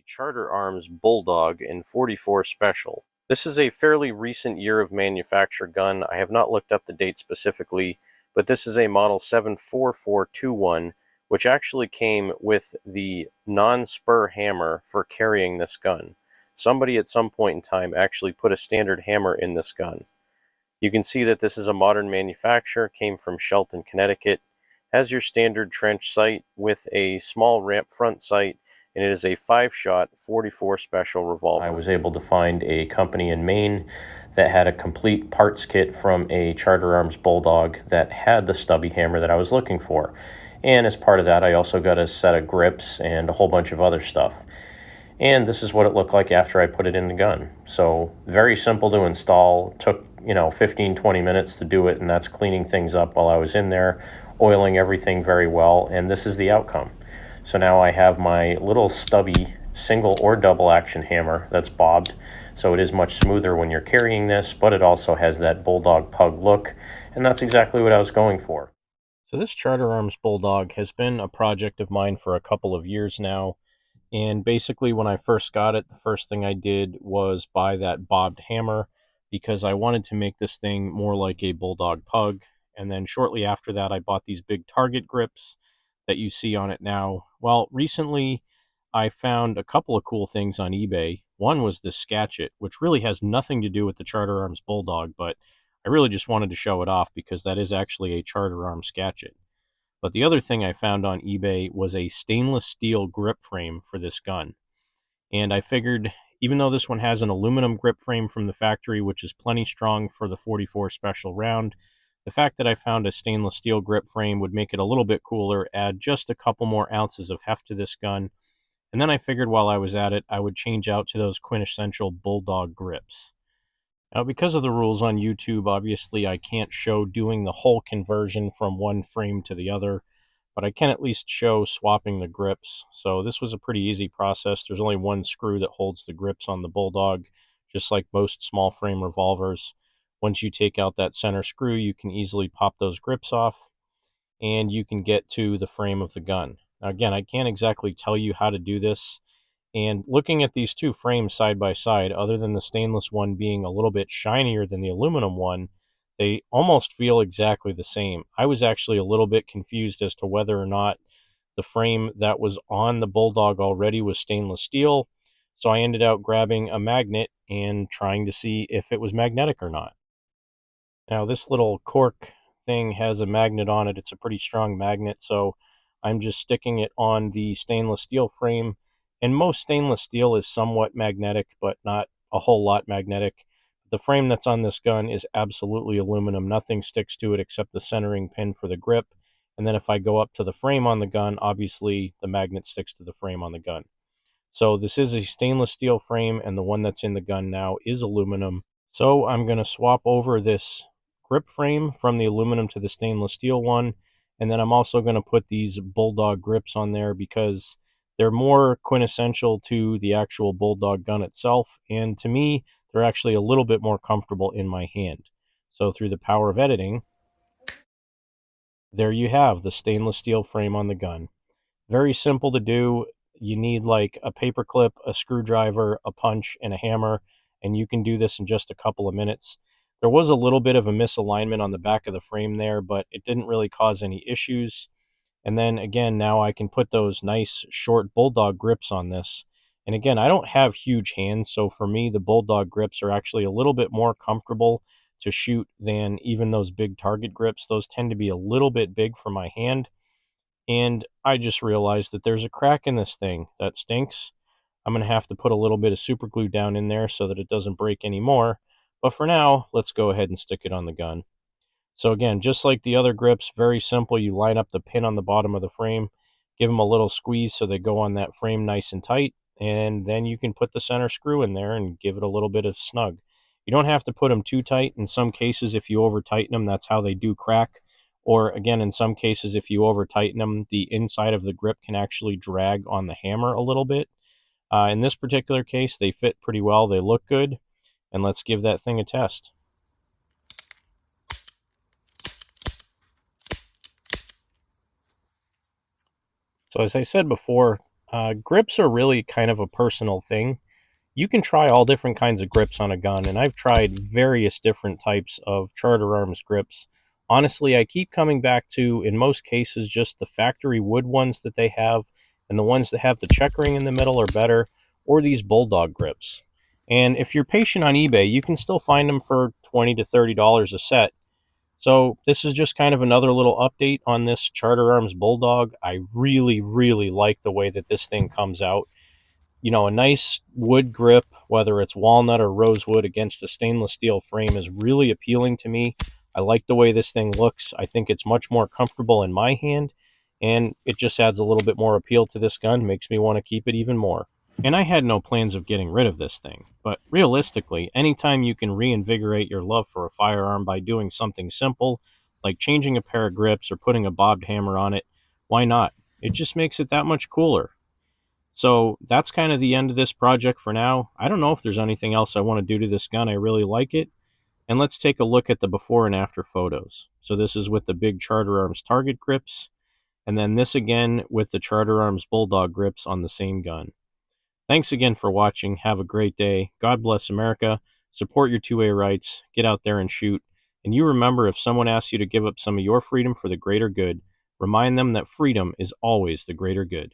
Charter Arms Bulldog in 44 Special. This is a fairly recent year of manufacture gun. I have not looked up the date specifically, but this is a model 74421, which actually came with the non-spur hammer for carrying this gun. Somebody at some point in time actually put a standard hammer in this gun. You can see that this is a modern manufacture, came from Shelton, Connecticut, has your standard trench sight with a small ramp front sight, and it is a 5-shot 44 Special revolver. I was able to find a company in Maine that had a complete parts kit from a Charter Arms Bulldog that had the stubby hammer that I was looking for. And as part of that, I also got a set of grips and a whole bunch of other stuff. And this is what it looked like after I put it in the gun. So very simple to install. Took 15-20 minutes to do it, and that's cleaning things up while I was in there, oiling everything very well, and this is the outcome. So now I have my little stubby single or double action hammer that's bobbed, so it is much smoother when you're carrying this, but it also has that Bulldog pug look, and that's exactly what I was going for. So this Charter Arms Bulldog has been a project of mine for a couple of years now. And basically, when I first got it, the first thing I did was buy that bobbed hammer because I wanted to make this thing more like a Bulldog pug. And then shortly after that, I bought these big target grips that you see on it now. Well, recently, I found a couple of cool things on eBay. One was this Scatchet, which really has nothing to do with the Charter Arms Bulldog, but I really just wanted to show it off because that is actually a Charter Arms Scatchet. But the other thing I found on eBay was a stainless steel grip frame for this gun. And I figured, even though this one has an aluminum grip frame from the factory, which is plenty strong for the 44 Special round, the fact that I found a stainless steel grip frame would make it a little bit cooler, add just a couple more ounces of heft to this gun. And then I figured while I was at it, I would change out to those quintessential Bulldog grips. Now, because of the rules on YouTube, obviously I can't show doing the whole conversion from one frame to the other, but I can at least show swapping the grips. So this was a pretty easy process. There's only one screw that holds the grips on the Bulldog, just like most small frame revolvers. Once you take out that center screw, you can easily pop those grips off, and you can get to the frame of the gun. Now, again, I can't exactly tell you how to do this. And looking at these two frames side by side, other than the stainless one being a little bit shinier than the aluminum one, they almost feel exactly the same. I was actually a little bit confused as to whether or not the frame that was on the Bulldog already was stainless steel. So I ended up grabbing a magnet and trying to see if it was magnetic or not. Now, this little cork thing has a magnet on it. It's a pretty strong magnet, so I'm just sticking it on the stainless steel frame. And most stainless steel is somewhat magnetic, but not a whole lot magnetic. The frame that's on this gun is absolutely aluminum. Nothing sticks to it except the centering pin for the grip. And then if I go up to the frame on the gun, obviously the magnet sticks to the frame on the gun. So this is a stainless steel frame, and the one that's in the gun now is aluminum. So I'm going to swap over this grip frame from the aluminum to the stainless steel one. And then I'm also going to put these Bulldog grips on there because they're more quintessential to the actual Bulldog gun itself. And to me, they're actually a little bit more comfortable in my hand. So through the power of editing, there you have the stainless steel frame on the gun. Very simple to do. You need like a paper clip, a screwdriver, a punch, and a hammer, and you can do this in just a couple of minutes. There was a little bit of a misalignment on the back of the frame there, but it didn't really cause any issues. And then again, now I can put those nice short Bulldog grips on this. And again, I don't have huge hands, so for me, the Bulldog grips are actually a little bit more comfortable to shoot than even those big target grips. Those tend to be a little bit big for my hand. And I just realized that there's a crack in this thing. That stinks. I'm going to have to put a little bit of super glue down in there so that it doesn't break anymore. But for now, let's go ahead and stick it on the gun. So again, just like the other grips, very simple. You line up the pin on the bottom of the frame, give them a little squeeze so they go on that frame nice and tight, and then you can put the center screw in there and give it a little bit of snug. You don't have to put them too tight. In some cases, if you over tighten them, that's how they do crack. Or again, in some cases, if you over tighten them, the inside of the grip can actually drag on the hammer a little bit. In this particular case, they fit pretty well. They look good. And let's give that thing a test. So as I said before, Grips are really kind of a personal thing. You can try all different kinds of grips on a gun, and I've tried various different types of Charter Arms grips. Honestly, I keep coming back to, in most cases, just the factory wood ones that they have, and the ones that have the checkering in the middle are better, or these Bulldog grips. And if you're patient on eBay, you can still find them for $20 to $30 a set. So this is just kind of another little update on this Charter Arms Bulldog. I really, really like the way that this thing comes out. You know, a nice wood grip, whether it's walnut or rosewood against a stainless steel frame, is really appealing to me. I like the way this thing looks. I think it's much more comfortable in my hand, and it just adds a little bit more appeal to this gun, makes me want to keep it even more. And I had no plans of getting rid of this thing, but realistically, anytime you can reinvigorate your love for a firearm by doing something simple, like changing a pair of grips or putting a bobbed hammer on it, why not? It just makes it that much cooler. So that's kind of the end of this project for now. I don't know if there's anything else I want to do to this gun. I really like it. And let's take a look at the before and after photos. So this is with the big Charter Arms target grips, and then this again with the Charter Arms Bulldog grips on the same gun. Thanks again for watching. Have a great day. God bless America. Support your 2A rights. Get out there and shoot. And you remember, if someone asks you to give up some of your freedom for the greater good, remind them that freedom is always the greater good.